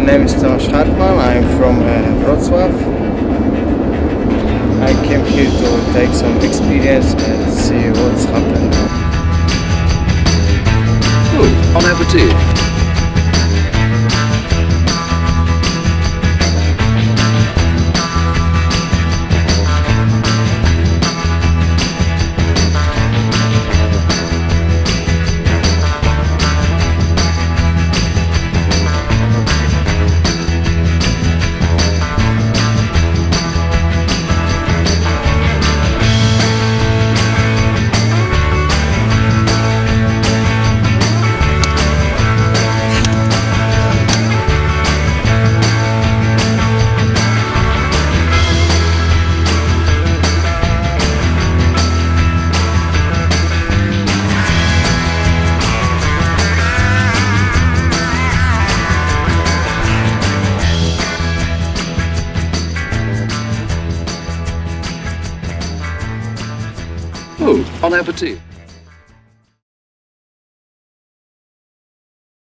name is Tomasz Hartman. I'm from Wrocław. I came here to take some experience and see what's happened. Good. Bon appetit. Good. Bon appetit.